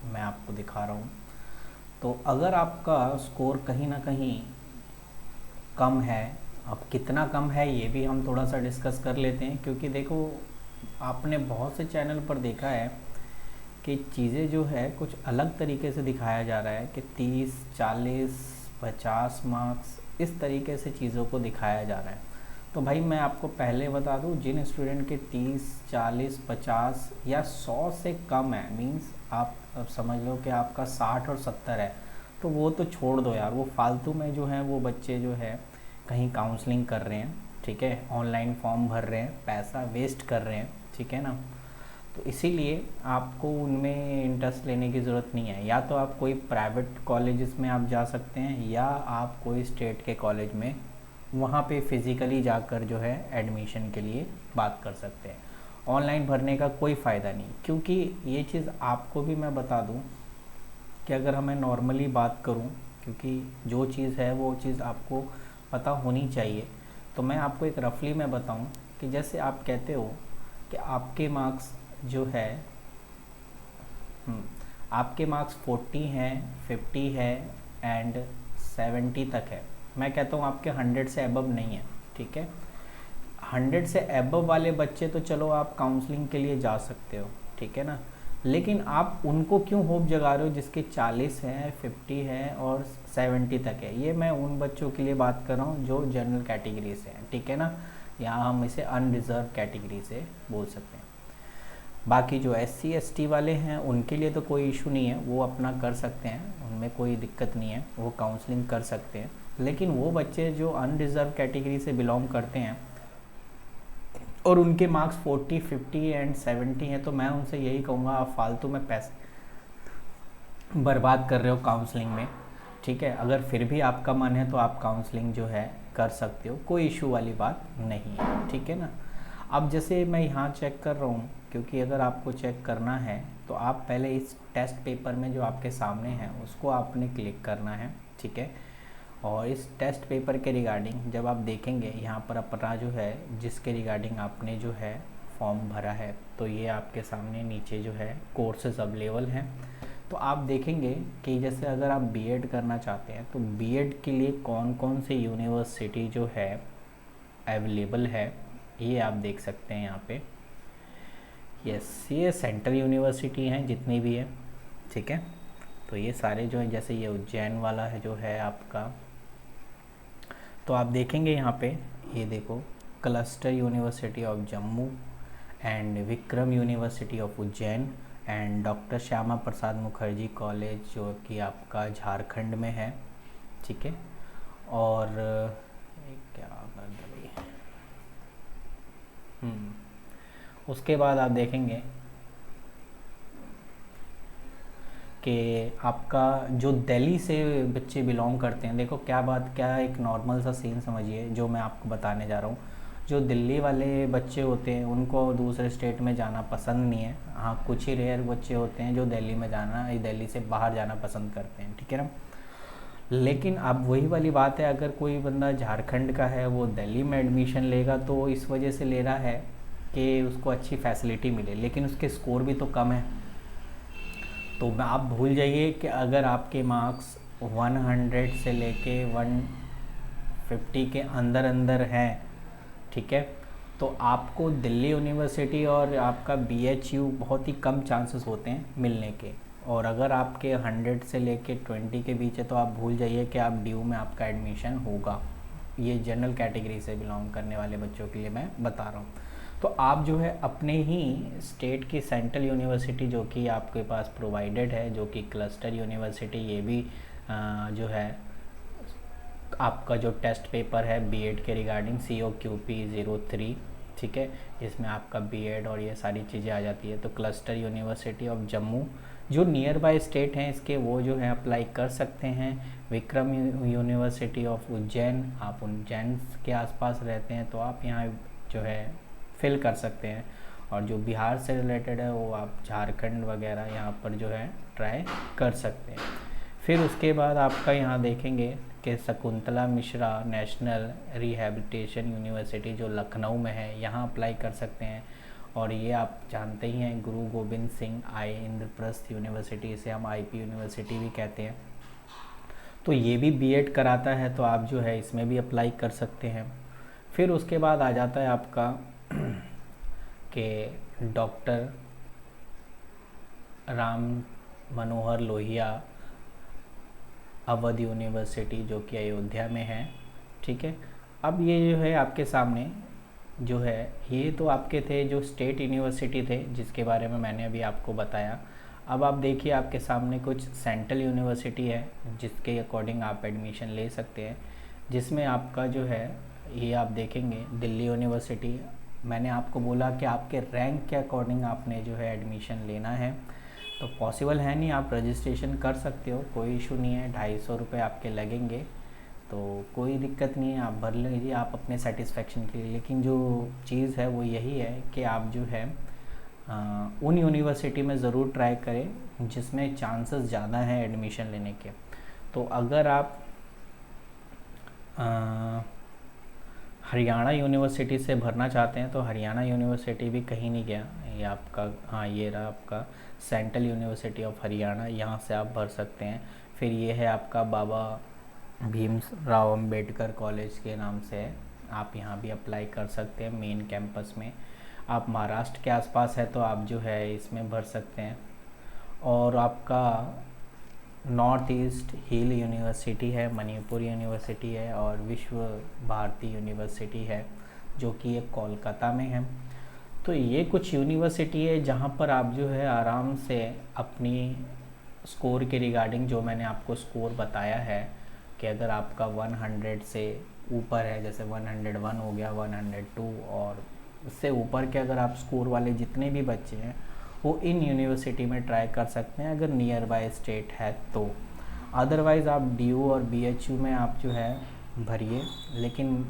मैं आपको दिखा रहा हूँ। तो अगर आपका स्कोर कहीं ना कहीं कम है, अब कितना कम है ये भी हम थोड़ा सा डिस्कस कर लेते हैं, क्योंकि देखो आपने बहुत से चैनल पर देखा है कि चीज़ें जो है कुछ अलग तरीके से दिखाया जा रहा है कि 30, 40, 50 मार्क्स इस तरीके से चीज़ों को दिखाया जा रहा है। तो भाई मैं आपको पहले बता दूं, जिन स्टूडेंट के 30, 40, 50 या 100 से कम है, मींस आप अब समझ लो कि आपका 60 और 70 है, तो वो तो छोड़ दो यार, वो फालतू में जो है वो बच्चे जो है कहीं काउंसलिंग कर रहे हैं, ठीक है, ऑनलाइन फॉर्म भर रहे हैं, पैसा वेस्ट कर रहे हैं, ठीक है ना। तो इसीलिए आपको उनमें इंटरेस्ट लेने की ज़रूरत नहीं है। या तो आप कोई प्राइवेट कॉलेजेस में आप जा सकते हैं, या आप कोई स्टेट के कॉलेज में वहाँ पे फिज़िकली जाकर जो है एडमिशन के लिए बात कर सकते हैं। ऑनलाइन भरने का कोई फ़ायदा नहीं, क्योंकि ये चीज़ आपको भी मैं बता दूँ कि अगर हमें नॉर्मली बात करूँ, क्योंकि जो चीज़ है वो चीज़ आपको पता होनी चाहिए, तो मैं आपको एक रफली मैं बताऊँ कि जैसे आप कहते हो कि आपके मार्क्स जो है हम्म, आपके मार्क्स 40 हैं, 50 है एंड 70 तक है। मैं कहता हूँ आपके 100 से अबव नहीं है, ठीक है। 100 से अबव वाले बच्चे तो चलो आप काउंसलिंग के लिए जा सकते हो, ठीक है ना। लेकिन आप उनको क्यों होप जगा रहे हो जिसके 40 हैं, 50 है और 70 तक है। ये मैं उन बच्चों के लिए बात कर रहा हूँ जो जनरल कैटेगरी से हैं, ठीक है ना, या हम इसे अनरिजर्व कैटेगरी से बोल सकते हैं। बाकी जो SC ST वाले हैं उनके लिए तो कोई इशू नहीं है, वो अपना कर सकते हैं, उनमें कोई दिक्कत नहीं है, वो काउंसलिंग कर सकते हैं। लेकिन वो बच्चे जो अनरिजर्व कैटेगरी से बिलोंग करते हैं और उनके मार्क्स 40, 50 एंड 70 हैं, तो मैं उनसे यही कहूँगा आप फालतू में पैसे बर्बाद कर रहे हो काउंसलिंग में, ठीक है। अगर फिर भी आपका मन है तो आप काउंसलिंग जो है कर सकते हो, कोई इशू वाली बात नहीं है, ठीक है ना। अब जैसे मैं यहाँ चेक कर रहा हूँ, क्योंकि अगर आपको चेक करना है तो आप पहले इस टेस्ट पेपर में जो आपके सामने है उसको आपने क्लिक करना है, ठीक है। और इस टेस्ट पेपर के रिगार्डिंग जब आप देखेंगे यहाँ पर अपना जो है जिसके रिगार्डिंग आपने जो है फॉर्म भरा है, तो ये आपके सामने नीचे जो है कोर्सेज अवेलेबल हैं। तो आप देखेंगे कि जैसे अगर आप बीएड करना चाहते हैं तो बीएड के लिए कौन कौन से यूनिवर्सिटी जो है अवेलेबल है, ये आप देख सकते हैं यहाँ पे। यस, ये सेंट्रल यूनिवर्सिटी हैं जितनी भी है, ठीक है। तो ये सारे जो है, जैसे ये उज्जैन वाला है जो है आपका, तो आप देखेंगे यहाँ पे, ये देखो, cluster university of Jammu and Vikram university of Ujjain and doctor Shyama Prasad Mukherjee college जो कि आपका झारखंड में है, ठीक है। और क्या उसके बाद आप देखेंगे कि आपका जो दिल्ली से बच्चे बिलोंग करते हैं, देखो क्या बात, क्या एक नॉर्मल सा सीन समझिए जो मैं आपको बताने जा रहा हूँ। जो दिल्ली वाले बच्चे होते हैं उनको दूसरे स्टेट में जाना पसंद नहीं है। हाँ, कुछ ही रेयर बच्चे होते हैं जो दिल्ली में जाना, दिल्ली से बाहर जाना पसंद करते हैं, ठीक है ना। लेकिन अब वही वाली बात है, अगर कोई बंदा झारखंड का है वो दिल्ली में एडमिशन लेगा तो इस वजह से ले रहा है कि उसको अच्छी फैसिलिटी मिले, लेकिन उसके स्कोर भी तो कम है। तो आप भूल जाइए कि अगर आपके मार्क्स 100 से लेके 150 के अंदर अंदर हैं, ठीक है, तो आपको दिल्ली यूनिवर्सिटी और आपका BHU बहुत ही कम चांसेस होते हैं मिलने के। और अगर आपके 100 से लेके 20 के बीच है तो आप भूल जाइए कि आप DU में आपका एडमिशन होगा। ये जनरल कैटेगरी से बिलोंग करने वाले बच्चों के लिए मैं बता रहा हूँ। तो आप जो है अपने ही स्टेट की सेंट्रल यूनिवर्सिटी जो कि आपके पास प्रोवाइडेड है, जो कि क्लस्टर यूनिवर्सिटी, ये भी जो है आपका जो टेस्ट पेपर है बीएड के रिगार्डिंग COQP03, ठीक है, इसमें आपका बीएड और ये सारी चीज़ें आ जाती है। तो क्लस्टर यूनिवर्सिटी ऑफ जम्मू जो नियर बाय स्टेट हैं इसके, वो जो है अप्लाई कर सकते हैं। विक्रम यूनिवर्सिटी ऑफ उज्जैन, आप उज्जैन के आसपास रहते हैं तो आप यहाँ जो है फिल कर सकते हैं। और जो बिहार से रिलेटेड है वो आप झारखंड वगैरह यहाँ पर जो है ट्राई कर सकते हैं। फिर उसके बाद आपका यहाँ देखेंगे कि Shakuntala Mishra national rehabilitation university जो लखनऊ में है, यहाँ अप्लाई कर सकते हैं। और ये आप जानते ही हैं गुरु गोविंद सिंह आई इंद्रप्रस्थ यूनिवर्सिटी, इसे हम आईपी यूनिवर्सिटी भी कहते हैं। तो ये भी बीएड कराता है, तो आप जो है इसमें भी अप्लाई कर सकते हैं। फिर उसके बाद आ जाता है आपका कि डॉक्टर राम मनोहर लोहिया अवध यूनिवर्सिटी, जो कि अयोध्या में है, ठीक है। अब ये जो है आपके सामने जो है, ये तो आपके थे जो स्टेट यूनिवर्सिटी थे, जिसके बारे में मैंने अभी आपको बताया। अब आप देखिए आपके सामने कुछ सेंट्रल यूनिवर्सिटी है, जिसके अकॉर्डिंग आप एडमिशन ले सकते हैं, जिसमें आपका जो है ये आप देखेंगे दिल्ली यूनिवर्सिटी। मैंने आपको बोला कि आपके रैंक के अकॉर्डिंग आपने जो है एडमिशन लेना है, तो पॉसिबल है नहीं, आप रजिस्ट्रेशन कर सकते हो, कोई इशू नहीं है। 250 रुपये आपके लगेंगे, तो कोई दिक्कत नहीं है, आप भर लीजिए आप अपने सेटिस्फेक्शन के लिए। लेकिन जो चीज़ है वो यही है कि आप जो है उन यूनिवर्सिटी में ज़रूर ट्राई करें जिसमें चांसेस ज़्यादा हैं एडमिशन लेने के। तो अगर आप हरियाणा यूनिवर्सिटी से भरना चाहते हैं तो हरियाणा यूनिवर्सिटी भी कहीं नहीं गया, ये आपका, हाँ ये रहा आपका सेंट्रल यूनिवर्सिटी ऑफ हरियाणा, यहाँ से आप भर सकते हैं। फिर ये है आपका बाबा भीमराव अंबेडकर कॉलेज के नाम से है, आप यहाँ भी अप्लाई कर सकते हैं मेन कैंपस में। आप महाराष्ट्र के आसपास है तो आप जो है इसमें भर सकते हैं। और आपका नॉर्थ ईस्ट हिल यूनिवर्सिटी है, मणिपुर यूनिवर्सिटी है, और विश्व भारती यूनिवर्सिटी है, जो कि एक कोलकाता में है। तो ये कुछ यूनिवर्सिटी है जहाँ पर आप जो है आराम से अपनी स्कोर के रिगार्डिंग, जो मैंने आपको स्कोर बताया है कि अगर आपका 100 से ऊपर है, जैसे 101 हो गया, 102, और उससे ऊपर के अगर आप स्कोर वाले जितने भी बच्चे हैं वो इन यूनिवर्सिटी में ट्राई कर सकते हैं, अगर नियर बाय स्टेट है तो। अदरवाइज़ आप डीयू और बीएचयू में आप जो है भरिए, लेकिन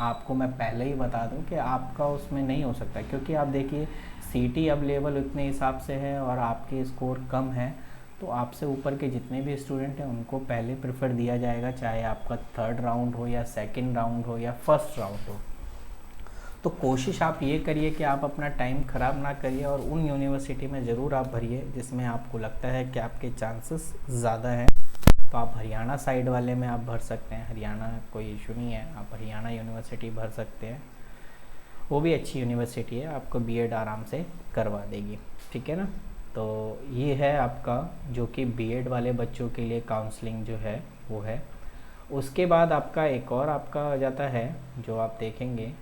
आपको मैं पहले ही बता दूं कि आपका उसमें नहीं हो सकता, क्योंकि आप देखिए सीटी अब लेवल उतने हिसाब से है और आपके स्कोर कम है, तो आपसे ऊपर के जितने भी स्टूडेंट हैं उनको पहले प्रेफर दिया जाएगा, चाहे आपका 3rd राउंड हो या 2nd राउंड हो या 1st राउंड हो। तो कोशिश आप ये करिए कि आप अपना टाइम ख़राब ना करिए और उन यूनिवर्सिटी में ज़रूर आप भरिए जिसमें आपको लगता है कि आपके चांसेस ज़्यादा हैं। तो आप हरियाणा साइड वाले में आप भर सकते हैं, हरियाणा कोई इशू नहीं है, आप हरियाणा यूनिवर्सिटी भर सकते हैं, वो भी अच्छी यूनिवर्सिटी है, आपको बीएड आराम से करवा देगी, ठीक है ना। तो ये है आपका जो कि बीएड वाले बच्चों के लिए काउंसलिंग जो है वो है। उसके बाद आपका एक और आपका आ जाता है जो आप देखेंगे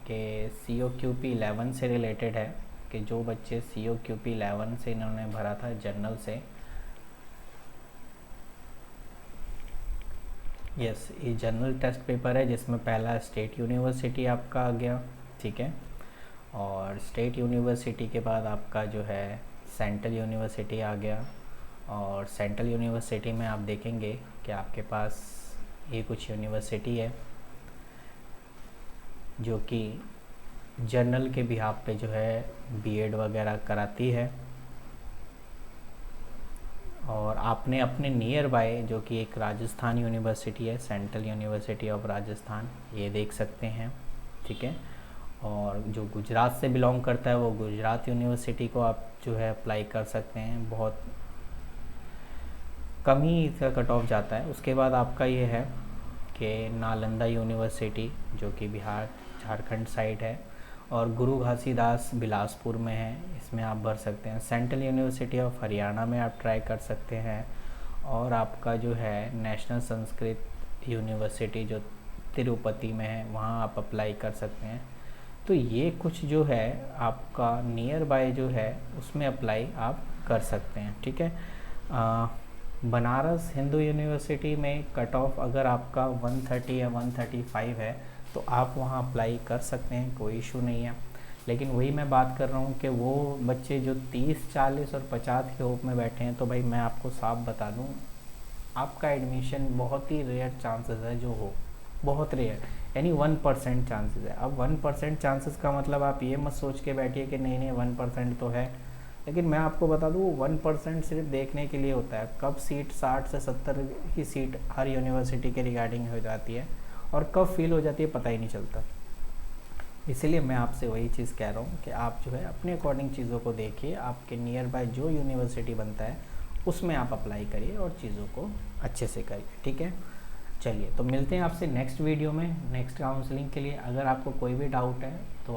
कि COQP 11 से रिलेटेड है, कि जो बच्चे COQP 11 से इन्होंने भरा था जनरल से, यस ये जनरल टेस्ट पेपर है जिसमें पहला स्टेट यूनिवर्सिटी आपका आ गया, ठीक है। और स्टेट यूनिवर्सिटी के बाद आपका जो है सेंट्रल यूनिवर्सिटी आ गया, और सेंट्रल यूनिवर्सिटी में आप देखेंगे कि आपके पास ये कुछ यूनिवर्सिटी है जो कि जनरल के बिहाफ पे जो है बीएड वगैरह कराती है। और आपने अपने नियर बाय जो कि एक राजस्थान यूनिवर्सिटी है, सेंट्रल यूनिवर्सिटी ऑफ राजस्थान, ये देख सकते हैं, ठीक है। और जो गुजरात से बिलोंग करता है वो गुजरात यूनिवर्सिटी को आप जो है अप्लाई कर सकते हैं, बहुत कम ही इसका कट ऑफ जाता है। उसके बाद आपका ये है कि नालंदा यूनिवर्सिटी जो कि बिहार झारखंड साइड है, और गुरु घासीदास बिलासपुर में है, इसमें आप भर सकते हैं। सेंट्रल यूनिवर्सिटी ऑफ हरियाणा में आप ट्राई कर सकते हैं, और आपका जो है नेशनल संस्कृत यूनिवर्सिटी जो तिरुपति में है वहाँ आप अप्लाई कर सकते हैं। तो ये कुछ जो है आपका नियर बाय जो है उसमें अप्लाई आप कर सकते हैं, ठीक है। बनारस हिंदू यूनिवर्सिटी में कट ऑफ अगर आपका 130 या 135 है तो आप वहाँ अप्लाई कर सकते हैं, कोई इशू नहीं है। लेकिन वही मैं बात कर रहा हूँ कि वो बच्चे जो 30, 40 और 50 के होप में बैठे हैं, तो भाई मैं आपको साफ बता दूँ, आपका एडमिशन बहुत ही रेयर चांसेस है जो हो, बहुत रेयर, यानी 1% चांसेस है। अब 1% चांसेस का मतलब आप ये मत सोच के बैठिए कि नहीं नहीं 1% तो है, लेकिन मैं आपको बता दूँ 1% सिर्फ देखने के लिए होता है। कब सीट 60 से 70 की सीट हर यूनिवर्सिटी के रिगार्डिंग हो जाती है और कब फील हो जाती है पता ही नहीं चलता। इसीलिए मैं आपसे वही चीज़ कह रहा हूँ कि आप जो है अपने अकॉर्डिंग चीज़ों को देखिए, आपके नियर बाय जो यूनिवर्सिटी बनता है उसमें आप अप्लाई करिए और चीज़ों को अच्छे से करिए, ठीक है। चलिए, तो मिलते हैं आपसे नेक्स्ट वीडियो में नेक्स्ट काउंसलिंग के लिए। अगर आपको कोई भी डाउट है तो